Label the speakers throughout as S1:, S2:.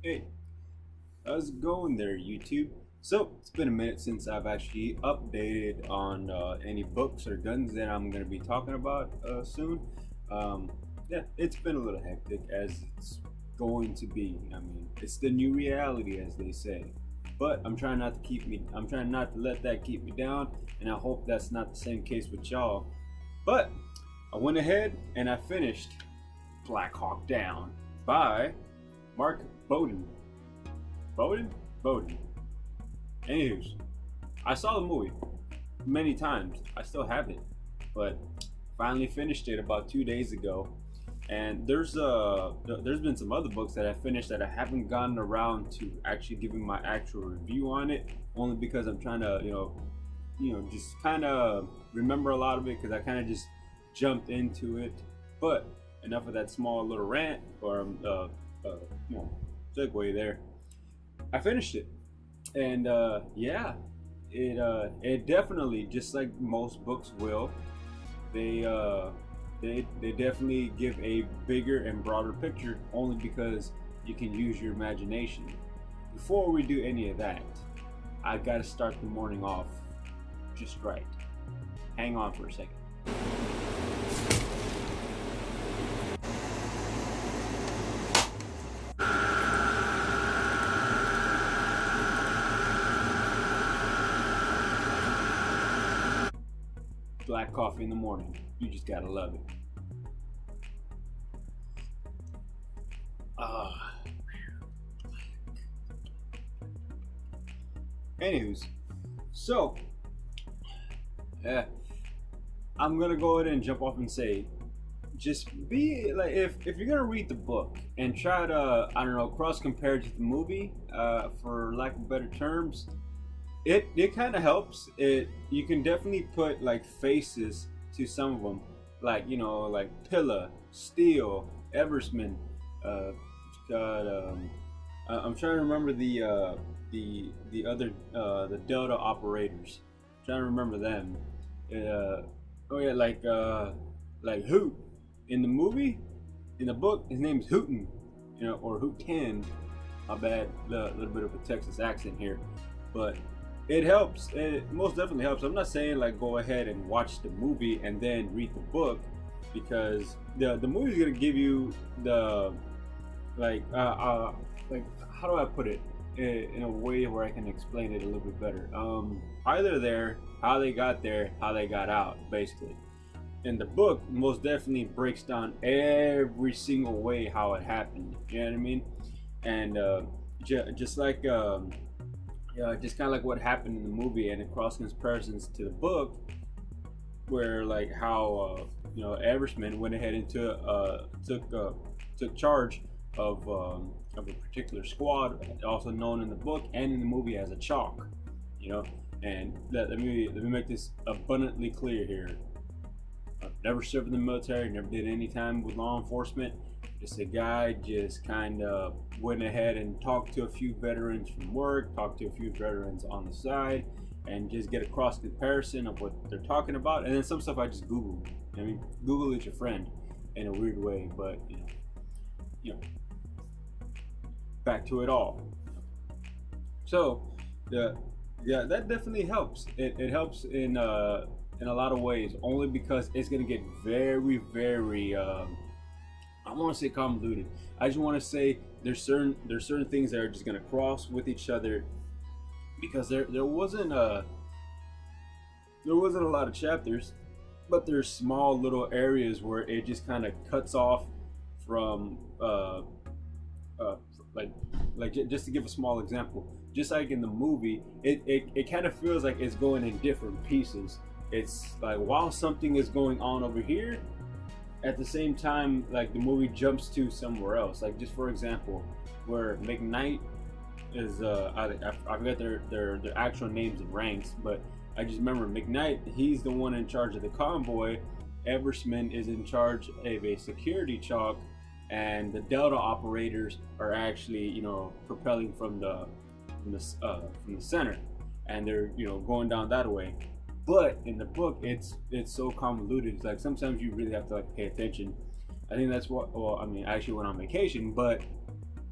S1: Hey, how's it going there, YouTube? So, it's been a minute since I've actually updated on any books or guns that I'm going to be talking about soon. Um, yeah, it's been a little hectic as it's going to be. I mean, it's the new reality, as they say. But I'm trying not to let that keep me down, and I hope that's not the same case with y'all. But I went ahead and I finished Black Hawk Down by Mark Bowden. Bowden? Bowden. Anyways, I saw the movie many times. I still have it, but finally finished it about 2 days ago. And there's been some other books that I finished that I haven't gotten around to actually giving my actual review on it, only because I'm trying to just kind of remember a lot of it because I kind of just jumped into it. But enough of that small little rant or you know segue there. I finished it, and it definitely, just like most books will, they they definitely give a bigger and broader picture only because you can use your imagination. Before we do any of that, I gotta start the morning off just right. Hang on for a second. Black coffee in the morning. You just gotta love it. Uh, Anywho's, so uh, I'm gonna go ahead and jump off and say, just be like, if you're gonna read the book and try to, I don't know, cross compare it to the movie, for lack of better terms, it kind of helps. It You can definitely put like faces to some of them, like like Pilla, Steele, Eversman. Uh, got I'm trying to remember the other the Delta operators. I'm trying to remember them. Oh yeah, like Hoot in the movie. In the book, his name is Hooten, or Hooten. My bad, a little bit of a Texas accent here, but it helps. It most definitely helps. I'm not saying like go ahead and watch the movie and then read the book, because the movie is gonna give you the like like how do I put it in a way where I can explain it a little bit better. Either there, how they got there, how they got out, basically. In the book, most definitely breaks down every single way how it happened. You know what I mean? And just like just kind of like what happened in the movie, and it cross comparisons to the book, where like how Eversman went ahead and took charge of a particular squad, also known in the book and in the movie as a chalk. You know, and let me make this abundantly clear here. I've never served in the military, never did any time with law enforcement. Just a guy just kind of went ahead and talked to a few veterans from work, talked to a few veterans on the side, and just get a cross comparison of what they're talking about. And then some stuff I just Googled. I mean, Google is your friend in a weird way, but you know, back to it all. So, yeah, yeah, that definitely helps. It helps in a lot of ways, only because it's gonna get very, very. I want to say convoluted. I just want to say there's certain things that are just gonna cross with each other, because there wasn't a lot of chapters, but there's small little areas where it just kind of cuts off from uh, like just to give a small example, just like in the movie, it kind of feels like it's going in different pieces. It's like while something is going on over here, at the same time, like the movie jumps to somewhere else. Like just for example, where McKnight is I forget their actual names and ranks, but I just remember McKnight. He's the one in charge of the convoy. Eversman is in charge of a security chalk, and the Delta operators are actually propelling from the center, and they're going down that way. But in the book, it's so convoluted. It's like sometimes you really have to like pay attention. I think that's what. Well, I mean, I actually went on vacation, but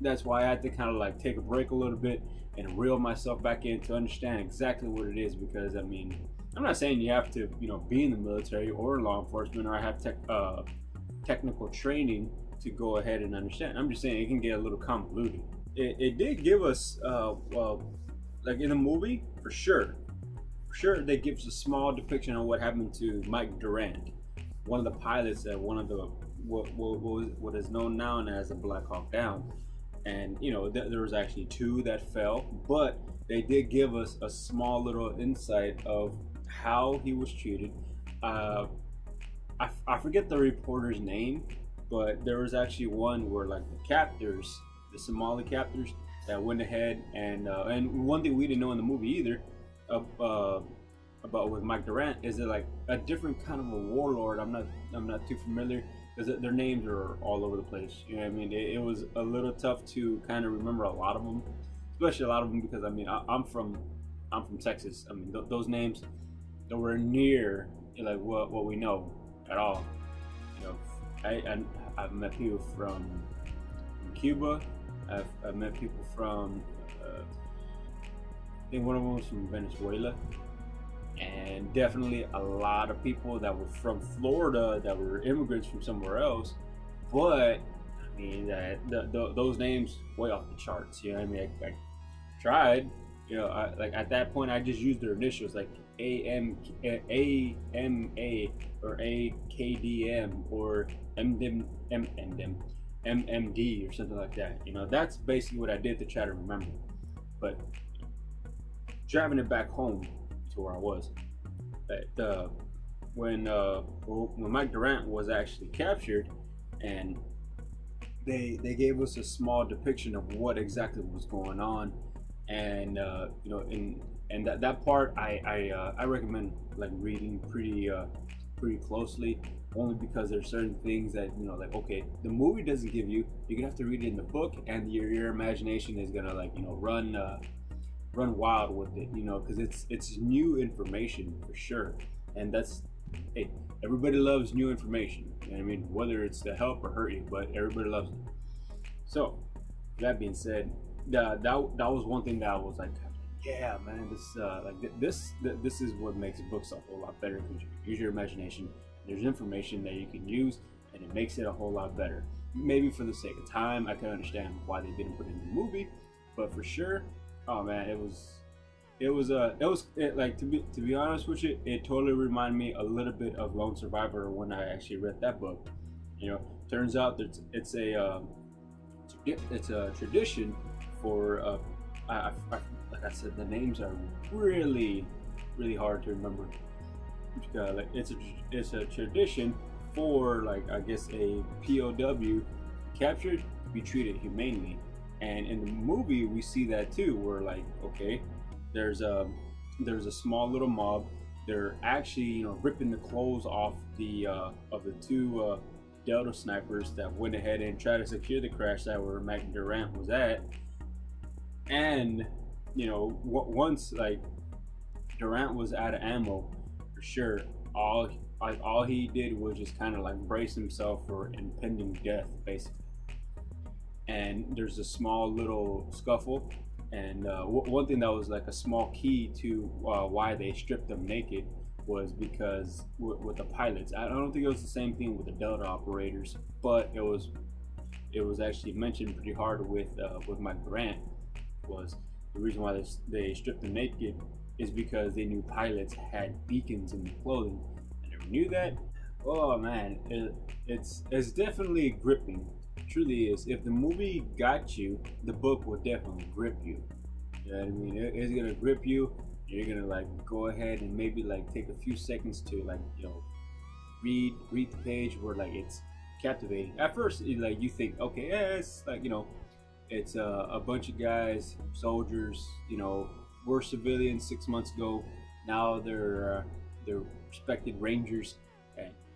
S1: that's why I had to kind of like take a break a little bit and reel myself back in to understand exactly what it is. Because I mean, I'm not saying you have to, be in the military or law enforcement or have technical training to go ahead and understand. I'm just saying it can get a little convoluted. It did give us, well, like in the movie, for sure, they give us a small depiction of what happened to Mike Durant, one of the pilots at one of the what is known now as the Black Hawk Down. And there was actually two that fell, but they did give us a small little insight of how he was treated. uh, I forget the reporter's name, but there was actually one where like the captors, the Somali captors, that went ahead and one thing we didn't know in the movie either, uh, uh, about with Mike Durant, is it like a different kind of a warlord. I'm not too familiar because their names are all over the place. You know what I mean? It was a little tough to kind of remember a lot of them, especially a lot of them because I mean I'm from Texas. I mean those names nowhere near like what we know at all. You know, I've met people from Cuba. I've met people from I think one of them was from Venezuela, and definitely a lot of people that were from Florida that were immigrants from somewhere else. But I mean, those names way off the charts. You know what I mean? I tried. Like at that point, I just used their initials, like AMA or AKDM or MMD or something like that. That's basically what I did to try to remember. But driving it back home to where I was, that when Mike Durant was actually captured, and they gave us a small depiction of what exactly was going on, and that part I recommend like reading pretty closely, only because there's certain things that like, okay, the movie doesn't give you. You're gonna have to read it in the book, and your imagination is gonna like run wild with it, because it's new information for sure. And that's, hey, everybody loves new information. You know what I mean? Whether it's to help or hurt you, but everybody loves it. So that being said, that was one thing that I was like, yeah, man, this is what makes books a whole lot better, because you can use your imagination. There's information that you can use, and it makes it a whole lot better. Maybe for the sake of time, I can understand why they didn't put it in the movie, but for sure, oh man, like, to be honest with you, it totally reminded me a little bit of Lone Survivor when I actually read that book. Turns out that it's a tradition for like I said, the names are really hard to remember. Like it's a tradition for, like, I guess a POW captured to be treated humanely. And in the movie we see that too, where like, okay, there's a small little mob. They're actually ripping the clothes off of the two Delta snipers that went ahead and tried to secure the crash site where Mike Durant was at. And once like Durant was out of ammo, for sure, all he did was just kind of like brace himself for impending death, basically. And there's a small little scuffle, and one thing that was like a small key to why they stripped them naked was because with the pilots, I don't think it was the same thing with the Delta operators, but it was actually mentioned pretty hard with Mike Durant. Was the reason why they stripped them naked is because they knew pilots had beacons in their clothing. I never knew that. Oh man, it's definitely gripping. It truly is. If the movie got you, the book will definitely grip you. You know what I mean? It's gonna grip you. You're gonna like go ahead and maybe like take a few seconds to like read the page where like it's captivating. At first, like you think, okay, yeah, it's like it's a bunch of guys, soldiers, were civilians 6 months ago. Now they're respected rangers,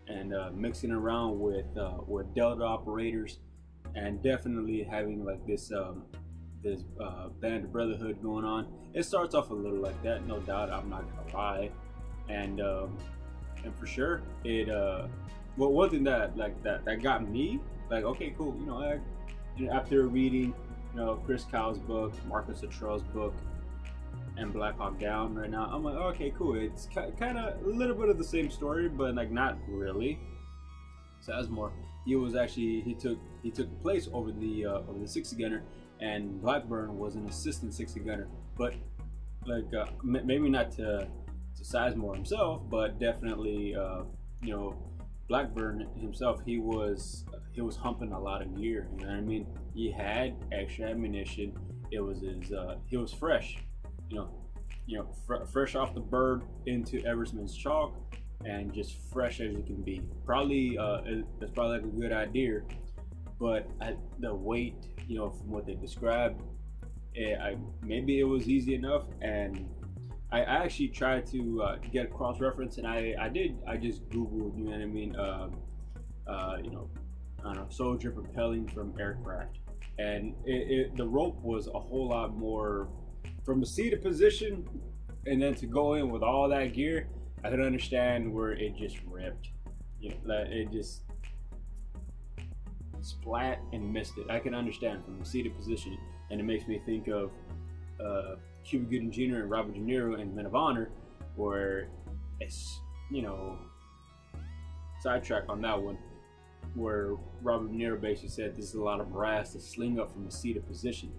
S1: and mixing around with Delta operators, and definitely having like this band of brotherhood going on. It starts off a little like that, no doubt. I'm not gonna lie, and for sure it. Well, one thing that got me like, okay, cool. After reading Chris Kyle's book, Marcus Luttrell's book, and Black Hawk Down right now. I'm like, okay, cool. It's kind of a little bit of the same story, but like not really. Sizemore, he took place over the 60 gunner, and Blackburn was an assistant 60 gunner, but like maybe not to Sizemore himself, but definitely you know Blackburn himself. He was humping a lot of gear. You know what I mean? He had extra ammunition. It was he was fresh. Fresh off the bird into Eversman's chalk, and just fresh as you can be. Probably that's probably like a good idea, but the weight, from what they described, maybe it was easy enough. And I actually tried to get a cross reference, and I just googled, you know what I mean, I don't know, soldier propelling from aircraft, and the rope was a whole lot more from the seated position, and then to go in with all that gear. I could understand where it just ripped, it just splat and missed it. I can understand from the seated position, and it makes me think of Cuba Gooding Jr. and Robert De Niro in Men of Honor, where it's, sidetrack on that one, where Robert De Niro basically said this is a lot of brass to sling up from a seated position.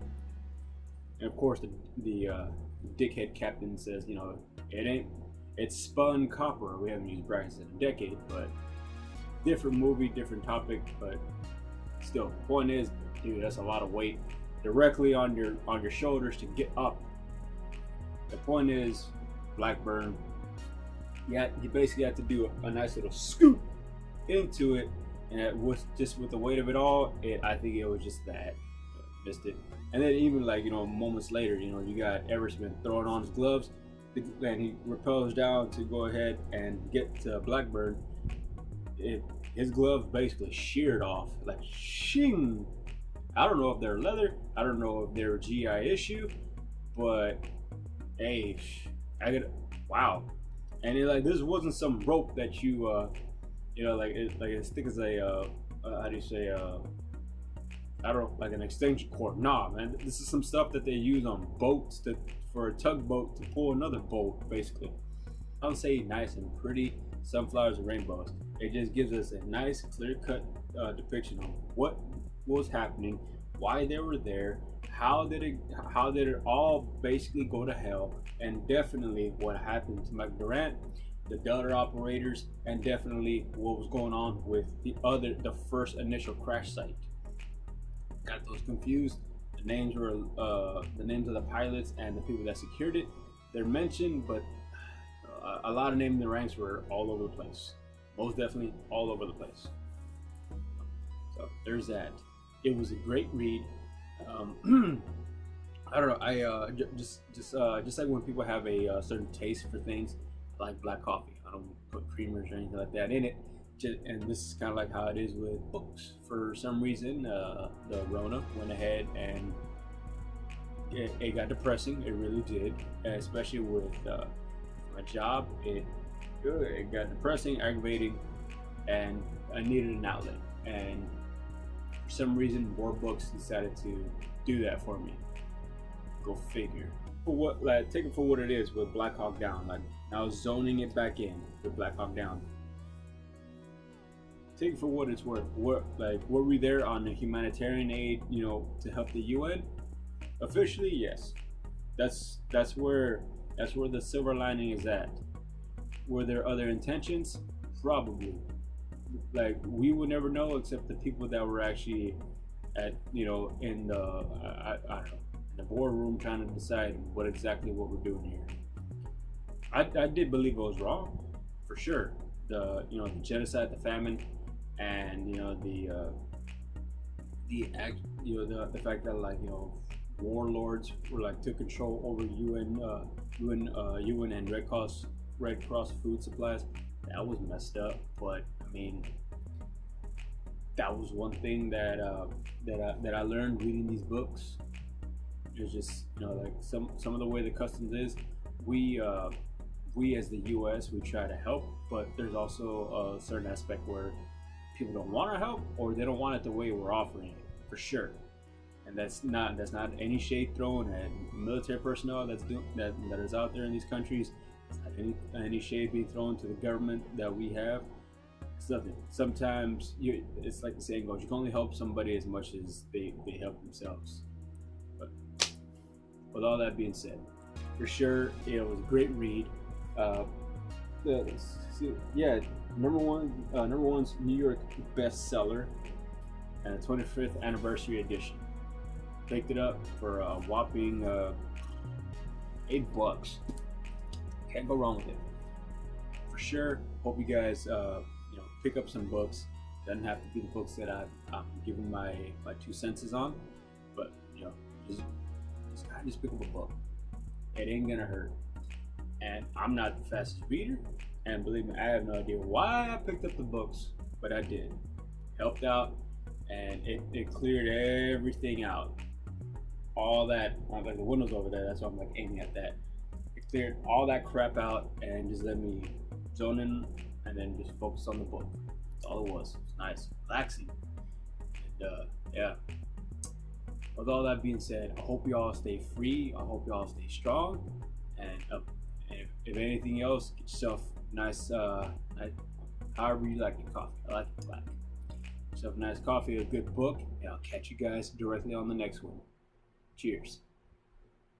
S1: And of course, the dickhead captain says, it's spun copper. We haven't used brass in a decade, but different movie, different topic. But still, point is, dude, that's a lot of weight directly on your shoulders to get up. The point is, Blackburn, you basically have to do a nice little scoop into it, and with the weight of it all, I think it was just that missed it. And then even moments later, you got Eversman throwing on his gloves, and he repels down to go ahead and get to Blackburn. His gloves basically sheared off, like shing. I don't know if they're leather. I don't know if they're a GI issue, but hey, wow. And this wasn't some rope that you as thick as a how do you say I don't know, like an extension cord. Nah, man, this is some stuff that they use on boats for a tugboat to pull another boat, basically. I don't say nice and pretty sunflowers and rainbows. It just gives us a nice, clear-cut depiction of what was happening, why they were there, how did it all basically go to hell, and definitely what happened to Mike Durant, the Delta operators, and definitely what was going on with the first initial crash site. Got those confused. The names were the names of the pilots and the people that secured it. They're mentioned, but a lot of names in the ranks were all over the place. Most definitely all over the place. So there's that. It was a great read. I don't know. I just like when people have a certain taste for things, I like black coffee. I don't put creamers or anything like that in it. And this is kind of like how it is with books. For some reason, the Rona went ahead and it got depressing. It really did, especially with my job. It got depressing, aggravating, and I needed an outlet. And for some reason, more books decided to do that for me. Go figure. Take it for what it is with Black Hawk Down. Like, now zoning it back in with Black Hawk Down. Take it for what it's worth. Were we there on the humanitarian aid, to help the UN? Officially, yes. That's where the silver lining is at. Were there other intentions? Probably. We would never know except the people that were actually at, in the I don't know, in the boardroom trying to decide what we're doing here. I did believe it was wrong, for sure. The genocide, the famine, and the fact that warlords were took control over UN and Red Cross food supplies. That was messed up. But I mean, that was one thing that I learned reading these books. It's just some of the way the customs is. We as the U.S. we try to help, but there's also a certain aspect where people don't want to help, or they don't want it the way we're offering it, for sure. and that's not any shade thrown at military personnel that is out there in these countries. It's not any shade being thrown to the government that we have. It's nothing. Sometimes it's like the saying goes, you can only help somebody as much as they help themselves. But with all that being said, for sure it was a great read. Yeah, number one's New York bestseller, and the 25th anniversary edition. Picked it up for a whopping $8. Can't go wrong with it. For sure. Hope you guys pick up some books. Doesn't have to be the books that I'm giving my 2 cents on, but just pick up a book. It ain't gonna hurt. And I'm not the fastest reader, and believe me, I have no idea why I picked up the books, but I did. Helped out, and it cleared everything out. All that, like the windows over there, that's why I'm like aiming at that. It cleared all that crap out and just let me zone in and then just focus on the book. That's all it was. It's nice, relaxing. And yeah. With all that being said, I hope you all stay free. I hope you all stay strong. And if anything else, get yourself nice, however you like your coffee. I like it black. Get yourself a nice coffee, a good book, and I'll catch you guys directly on the next one. Cheers.